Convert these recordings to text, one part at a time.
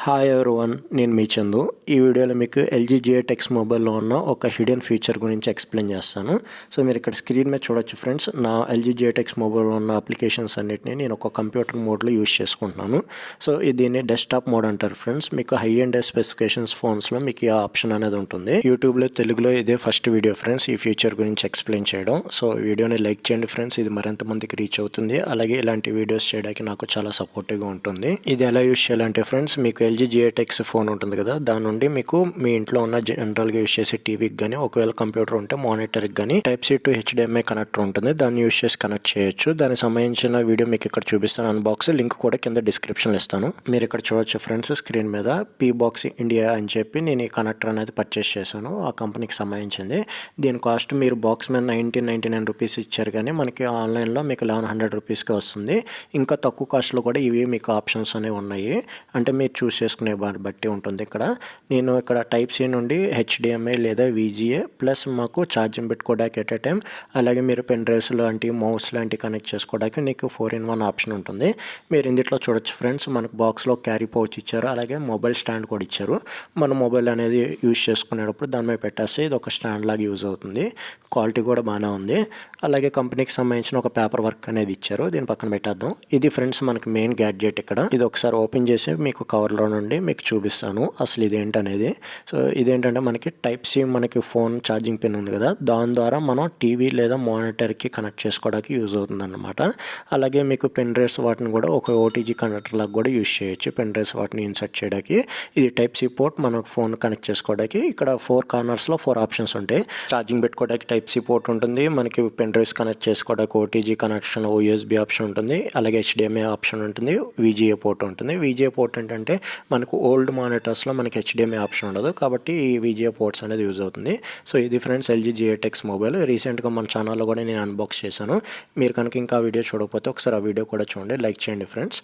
Hi everyone, నేను మీ చందు. ఈ వీడియోలో మీకు ఎల్జీ G8x మొబైల్లో ఉన్న ఒక హిడెన్ ఫీచర్ గురించి ఎక్స్ప్లెయిన్ చేస్తాను. సో మీరు ఇక్కడ స్క్రీన్ మీద చూడొచ్చు ఫ్రెండ్స్, నా ఎల్జీ G8x మొబైల్లో ఉన్న అప్లికేషన్స్ అన్నిటిని నేను ఒక కంప్యూటర్ మోడ్లో యూజ్ చేసుకుంటున్నాను. సో దీన్ని డెస్క్టాప్ మోడ్ అంటారు ఫ్రెండ్స్. మీకు హై అండ్ స్పెసిఫికేషన్స్ ఫోన్స్లో మీకు ఈ ఆప్షన్ అనేది ఉంటుంది. యూట్యూబ్లో తెలుగులో ఇదే ఫస్ట్ వీడియో ఫ్రెండ్స్ ఈ ఫీచర్ గురించి ఎక్స్ప్లెయిన్ చేయడం. సో వీడియోని లైక్ చేయండి ఫ్రెండ్స్, ఇది మరింత మందికి రీచ్ అవుతుంది. అలాగే ఇలాంటి వీడియోస్ చేయడానికి నాకు చాలా సపోర్టివ్గా ఉంటుంది. ఇది ఎలా యూజ్ చేయాలంటే ఫ్రెండ్స్, మీకు ఎల్జీ G8x ఫోన్ ఉంటుంది కదా, దాని నుండి మీకు మీ ఇంట్లో ఉన్న జనరల్గా యూజ్ చేసే టీవీకి కానీ, ఒకవేళ కంప్యూటర్ ఉంటే మానిటర్కి కానీ Type-C to HDMI కనెక్టర్ ఉంటుంది, దాన్ని యూజ్ చేసి కనెక్ట్ చేయొచ్చు. దానికి సంబంధించిన వీడియో మీకు ఇక్కడ చూపిస్తాను అన్బాక్స్, లింక్ కూడా కింద డిస్క్రిప్షన్లో ఇస్తాను. మీరు ఇక్కడ చూడొచ్చు ఫ్రెండ్స్ స్క్రీన్ మీద PiBOX ఇండియా అని చెప్పి నేను ఈ కనెక్టర్ అనేది పర్చేస్ చేశాను, ఆ కంపెనీకి సంబంధించింది. దీని కాస్ట్ మీరు బాక్స్ మీద 1999 రూపీస్ ఇచ్చారు, కానీ మనకి ఆన్లైన్లో మీకు 1100 రూపీస్కి వస్తుంది. ఇంకా తక్కువ కాస్ట్లో కూడా ఇవి మీకు ఆప్షన్స్ అనేవి ఉన్నాయి, అంటే మీరు చూస్ చేసుకునే బట్టి ఉంటుంది. నేను ఇక్కడ Type-C నుండి HDMI లేదా VGA ప్లస్ మాకు ఛార్జింగ్ పెట్టుకోవడానికి ఎట్ ఏ టైం, అలాగే మీరు పెన్ డ్రైవ్స్ లాంటివి, మౌస్ లాంటివి కనెక్ట్ చేసుకోవడానికి నీకు 4-in-1 ఆప్షన్ ఉంటుంది. మీరు ఇందులో చూడొచ్చు ఫ్రెండ్స్, మనకు బాక్స్లో క్యారీ పౌచ్ ఇచ్చారు, అలాగే మొబైల్ స్టాండ్ కూడా ఇచ్చారు. మన మొబైల్ అనేది యూజ్ చేసుకునేటప్పుడు దాని మీద పెట్టేస్తే ఇది ఒక స్టాండ్ లాగా యూజ్ అవుతుంది. క్వాలిటీ కూడా బాగానే ఉంది. అలాగే కంపెనీకి సంబంధించిన ఒక పేపర్ వర్క్ అనేది ఇచ్చారు, దీని పక్కన పెట్టేద్దాం. ఇది ఫ్రెండ్స్ మనకి మెయిన్ గ్యాడ్జెట్. ఇక్కడ ఇది ఒకసారి ఓపెన్ చేసి మీకు కవర్లో నుండి మీకు చూపిస్తాను అసలు ఇదేంటనేది. సో ఇదేంటంటే మనకి Type-C, మనకి ఫోన్ ఛార్జింగ్ పిన్ ఉంది కదా, దాని ద్వారా మనం టీవీ లేదా మానిటర్కి కనెక్ట్ చేసుకోవడానికి యూజ్ అవుతుంది అన్నమాట. అలాగే మీకు పెన్ డ్రైవ్స్ వాటిని కూడా ఒక OTG కనెక్టర్ లాగా కూడా యూజ్ చేయొచ్చు, పెన్ డ్రైవ్స్ వాటిని ఇన్సర్ట్ చేయడానికి. ఇది Type-C పోర్ట్, మనకు ఫోన్ కనెక్ట్ చేసుకోవడానికి. ఇక్కడ 4 కార్నర్స్లో 4 ఆప్షన్స్ ఉంటాయి. ఛార్జింగ్ పెట్టుకోవడానికి Type-C పోర్ట్ ఉంటుంది, మనకి పెన్ డ్రైవ్స్ కనెక్ట్ చేసుకోవడానికి OTG కనెక్షన్, USB ఆప్షన్ ఉంటుంది, అలాగే HDMI ఆప్షన్ ఉంటుంది, VGA పోర్ట్ ఉంటుంది. VGA పోర్ట్ ఏంటంటే మనకు ఓల్డ్ మానిటర్స్లో మనకి HDMI ఆప్షన్ ఉండదు, కాబట్టి ఈ VGA పోర్ట్స్ అనేది యూజ్ అవుతుంది. సో ఇది ఫ్రెండ్స్ ఎల్జీ G8x మొబైల్. రీసెంట్గా మన ఛానల్లో కూడా నేను అన్బాక్స్ చేశాను. మీరు కనుక ఇంకా వీడియో చూడకపోతే ఒకసారి ఆ వీడియో కూడా చూడండి, లైక్ చేయండి ఫ్రెండ్స్.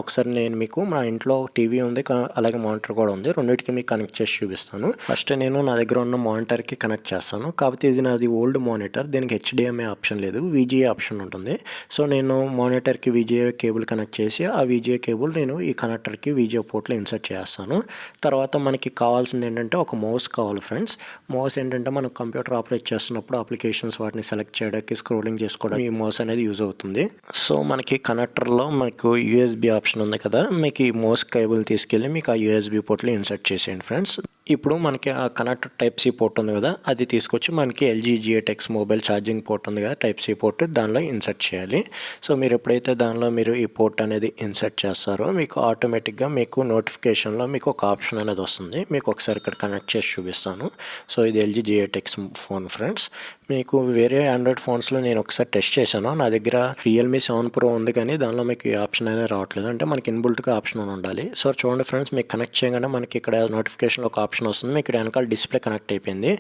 ఒకసారి నేను మీకు మా ఇంట్లో టీవీ ఉంది, అలాగే మానిటర్ కూడా ఉంది, రెండింటికి మీకు కనెక్ట్ చేసి చూపిస్తాను. ఫస్ట్ నేను నా దగ్గర ఉన్న మానిటర్కి కనెక్ట్ చేస్తాను, కాకపోతే ఇది నాది ఓల్డ్ మానిటర్, దీనికి HDMI ఆప్షన్ లేదు, VGA ఆప్షన్ ఉంటుంది. సో నేను మానిటర్కి VGA కేబుల్ కనెక్ట్ చేసి ఆ VGA కేబుల్ నేను ఈ కనెక్టర్కి VGA పోర్ట్లో ఇన్సర్ట్ చేస్తాను. తర్వాత మనకి కావాల్సింది ఏంటంటే ఒక మౌస్ కావాలి ఫ్రెండ్స్. మౌస్ ఏంటంటే మనం కంప్యూటర్ ఆపరేట్ చేస్తున్నప్పుడు అప్లికేషన్స్ వాటిని సెలెక్ట్ చేయడానికి, స్క్రోలింగ్ చేసుకోవడానికి ఈ మౌస్ అనేది యూజ్ అవుతుంది. సో మనకి కనెక్టర్లో మీకు USB ఆప్షన్ ఉంది కదా, మీకు ఈ మౌస్ కేబుల్ తీసుకెళ్ళి మీకు ఆ USB పోర్ట్లో ఇన్సర్ట్ చేసేయండి ఫ్రెండ్స్. ఇప్పుడు మనకి ఆ కనెక్టర్ Type-C పోర్ట్ ఉంది కదా, అది తీసుకొచ్చి మనకి LG G8x mobile charging port ఉంది కదా, Type-C పోర్ట్, దానిలో ఇన్సర్ట్ చేయాలి. సో మీరు ఎప్పుడైతే దానిలో మీరు ఈ పోర్ట్ అనేది ఇన్సర్ట్ చేస్తారో మీకు ఆటోమేటిక్గా మీకు నోటిఫికేషన్లో మీకు ఒక ఆప్షన్ అనేది వస్తుంది. మీకు ఒకసారి ఇక్కడ కనెక్ట్ చేసి చూపిస్తాను. సో ఇది ఎల్జీ G8x ఫోన్ ఫ్రెండ్స్. మీకు వేరే ఆండ్రాయిడ్ ఫోన్స్లో నేను ఒకసారి టెస్ట్ చేశాను, నా దగ్గర Realme 7 Pro ఉంది, కానీ దానిలో మీకు ఈ ఆప్షన్ అనేది రావట్లేదు, అంటే మనకి ఇన్బుల్ట్గా ఆప్షన్ ఉండాలి. సో చూడండి ఫ్రెండ్స్, మీకు కనెక్ట్ చేయగానే మనకి ఇక్కడ నోటిఫికేషన్లో ఒక ఆప్షన్ వస్తుంది, మీకు వెనకాల డిస్ప్లే కనెక్ట్ అయిపోయింది.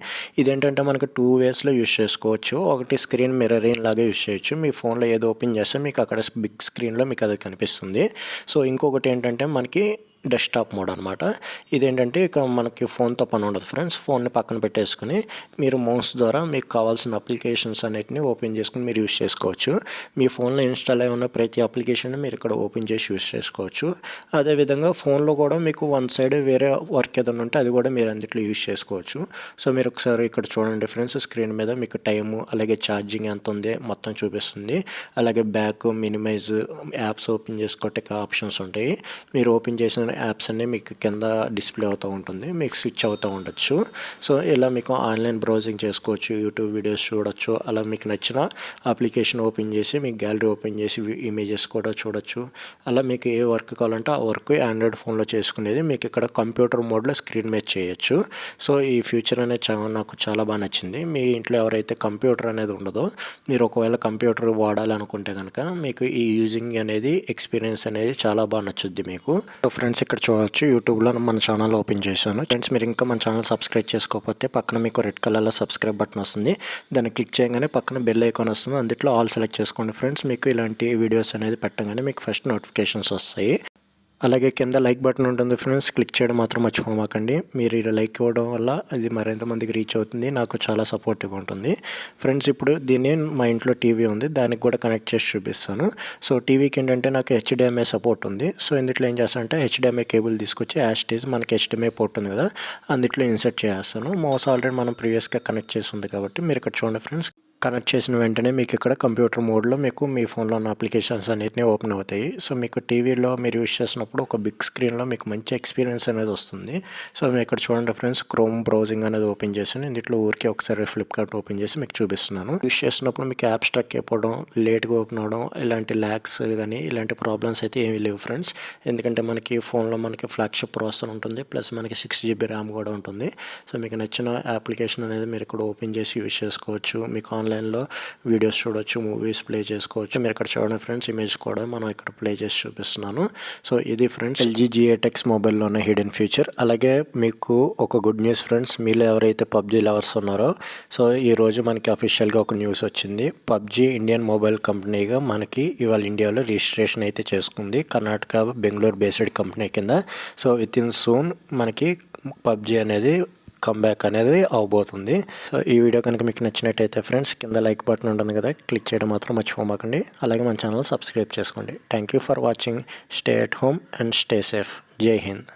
ఇదేంటంటే మనకి 2 వేస్లో యూజ్ చేసుకోవచ్చు. ఒకటి స్క్రీన్ మిర్రరింగ్ లాగా యూజ్ చేయొచ్చు, మీ ఫోన్లో ఏదో ఓపెన్ చేస్తే మీకు అక్కడ బిగ్ స్క్రీన్లో మీకు అది కనిపిస్తుంది. సో ఇంకొకటి ఏంటంటే మనకి డెస్క్టాప్ మోడ్ అనమాట. ఇదేంటంటే ఇక్కడ మనకి ఫోన్తో పని ఉండదు ఫ్రెండ్స్, ఫోన్ని పక్కన పెట్టేసుకుని మీరు మౌస్ ద్వారా మీకు కావాల్సిన అప్లికేషన్స్ అన్నిటిని ఓపెన్ చేసుకుని మీరు యూజ్ చేసుకోవచ్చు. మీ ఫోన్లో ఇన్స్టాల్ అయి ఉన్న ప్రతి అప్లికేషన్ మీరు ఇక్కడ ఓపెన్ చేసి యూజ్ చేసుకోవచ్చు. అదేవిధంగా ఫోన్లో కూడా మీకు వన్ సైడ్ వేరే వర్క్ ఏదైనా ఉంటే అది కూడా మీరు అందులో యూజ్ చేసుకోవచ్చు. సో మీరు ఒకసారి ఇక్కడ చూడండి ఫ్రెండ్స్, స్క్రీన్ మీద మీకు టైము, అలాగే ఛార్జింగ్ ఎంత ఉంది మొత్తం చూపిస్తుంది. అలాగే బ్యాక్, మినిమైజ్, యాప్స్ ఓపెన్ చేసుకోవడానికి ఆప్షన్స్ ఉంటాయి. మీరు ఓపెన్ చేసిన యాప్స్ అన్నీ మీకు కింద డిస్ప్లే అవుతూ ఉంటుంది, మీకు స్విచ్ అవుతూ ఉండొచ్చు. సో ఇలా మీకు ఆన్లైన్ బ్రౌజింగ్ చేసుకోవచ్చు, యూట్యూబ్ వీడియోస్ చూడొచ్చు, అలా మీకు నచ్చిన అప్లికేషన్ ఓపెన్ చేసి మీకు గ్యాలరీ ఓపెన్ చేసి ఇమేజెస్ కూడా చూడొచ్చు. అలా మీకు ఏ వర్క్ కావాలంటే ఆ వర్క్ ఆండ్రాయిడ్ ఫోన్లో చేసుకునేది మీకు ఇక్కడ కంప్యూటర్ మోడ్లో స్క్రీన్ మీద చేయొచ్చు. సో ఈ ఫ్యూచర్ అనేది నాకు చాలా బాగా నచ్చింది. మీ ఇంట్లో ఎవరైతే కంప్యూటర్ అనేది ఉండదో, మీరు ఒకవేళ కంప్యూటర్ వాడాలనుకుంటే కనుక మీకు ఈ యూజింగ్ అనేది ఎక్స్పీరియన్స్ అనేది చాలా బాగా నచ్చుద్ది మీకు. సో ఫ్రెండ్స్ ఇక్కడ చూడవచ్చు, యూట్యూబ్లో మన ఛానల్ ఓపెన్ చేశాను ఫ్రెండ్స్. మీరు ఇంకా మన ఛానల్ సబ్స్క్రైబ్ చేసుకోకపోతే పక్కన మీకు రెడ్ కలర్లో సబ్స్క్రైబ్ బటన్ వస్తుంది, దాన్ని క్లిక్ చేయగానే పక్కన బెల్ ఐకాన్ వస్తుంది, అందులో ఆల్ సెలెక్ట్ చేసుకోండి ఫ్రెండ్స్. మీకు ఇలాంటి వీడియోస్ అనేది పెట్టగానే మీకు ఫస్ట్ నోటిఫికేషన్స్ వస్తాయి. అలాగే కింద లైక్ బటన్ ఉంటుంది ఫ్రెండ్స్, క్లిక్ చేయడం మాత్రం మర్చిపోమాకండి. మీరు ఇలా లైక్ ఇవ్వడం వల్ల అది మరింత మందికి రీచ్ అవుతుంది, నాకు చాలా సపోర్టివ్గా ఉంటుంది. ఫ్రెండ్స్ ఇప్పుడు దీన్ని మా ఇంట్లో టీవీ ఉంది, దానికి కూడా కనెక్ట్ చేసి చూపిస్తాను. సో టీవీకి ఏంటంటే నాకు HDMI సపోర్ట్ ఉంది. సో ఇందులో ఏం చేస్తానంటే HDMI కేబుల్ తీసుకొచ్చి యాస్టీజ్ మనకి HDMI పోర్ట్ ఉంది కదా, అందులో ఇన్సర్ట్ చేస్తాను. మౌస్ ఆల్రెడీ మనం ప్రీవియస్గా కనెక్ట్ చేసి ఉంది కాబట్టి మీరు ఇక్కడ చూడండి ఫ్రెండ్స్, కనెక్ట్ చేసిన వెంటనే మీకు ఇక్కడ కంప్యూటర్ మోడ్లో మీకు మీ ఫోన్లో ఉన్న అప్లికేషన్స్ అన్నిటినీ ఓపెన్ అవుతాయి. సో మీకు టీవీలో మీరు యూజ్ చేసినప్పుడు ఒక బిగ్ స్క్రీన్లో మీకు మంచి ఎక్స్పీరియన్స్ అనేది వస్తుంది. సో మీరు ఇక్కడ చూడండి ఫ్రెండ్స్, క్రోమ్ బ్రౌజింగ్ అనేది ఓపెన్ చేసి ఇందులో ఊరికే ఒకసారి ఫ్లిప్కార్ట్ ఓపెన్ చేసి మీకు చూపిస్తున్నాను. యూజ్ చేసినప్పుడు మీకు యాప్ స్ట్రక్ అయిపోవడం, లేట్గా ఓపెన్ అవడం, ఇలాంటి ల్యాగ్స్ కానీ ఇలాంటి ప్రాబ్లమ్స్ అయితే ఏమీ లేవు ఫ్రెండ్స్. ఎందుకంటే మనకి ఫోన్లో మనకి ఫ్లాగ్షిప్ ప్రాసెసర్ ఉంటుంది, ప్లస్ మనకి 6GB ర్యామ్ కూడా ఉంటుంది. సో మీకు నచ్చిన అప్లికేషన్ అనేది మీరు ఇక్కడ ఓపెన్ చేసి యూజ్ చేసుకోవచ్చు. మీకు ఆన్లైన్లో వీడియోస్ చూడొచ్చు, మూవీస్ ప్లే చేసుకోవచ్చు. మీరు ఇక్కడ చూడండి ఫ్రెండ్స్, ఇమేజ్ కూడా మనం ఇక్కడ ప్లే చేసి చూపిస్తున్నాను. సో ఇది ఫ్రెండ్స్ LG G8x మొబైల్లో ఉన్న హిడెన్ ఫీచర్. అలాగే మీకు ఒక గుడ్ న్యూస్ ఫ్రెండ్స్, మీలో ఎవరైతే PUBG లవర్స్ ఉన్నారో, సో ఈరోజు మనకి అఫీషియల్గా ఒక న్యూస్ వచ్చింది. PUBG ఇండియన్ మొబైల్ కంపెనీగా మనకి ఇవాళ ఇండియాలో రిజిస్ట్రేషన్ అయితే చేసుకుంది, కర్ణాటక బెంగళూరు బేస్డ్ కంపెనీ కింద. సో విత్ ఇన్ సూన్ మనకి PUBG అనేది కమ్బ్యాక్ అనేది అవబోతుంది. సో ఈ వీడియో కనుక మీకు నచ్చినట్టయితే ఫ్రెండ్స్, కింద లైక్ బటన్ ఉంటుంది కదా, క్లిక్ చేయడం మాత్రం మర్చిపోమాకండి. అలాగే మన ఛానల్ సబ్స్క్రైబ్ చేసుకోండి. Thank you for watching. Stay at home and stay safe. జై హింద్.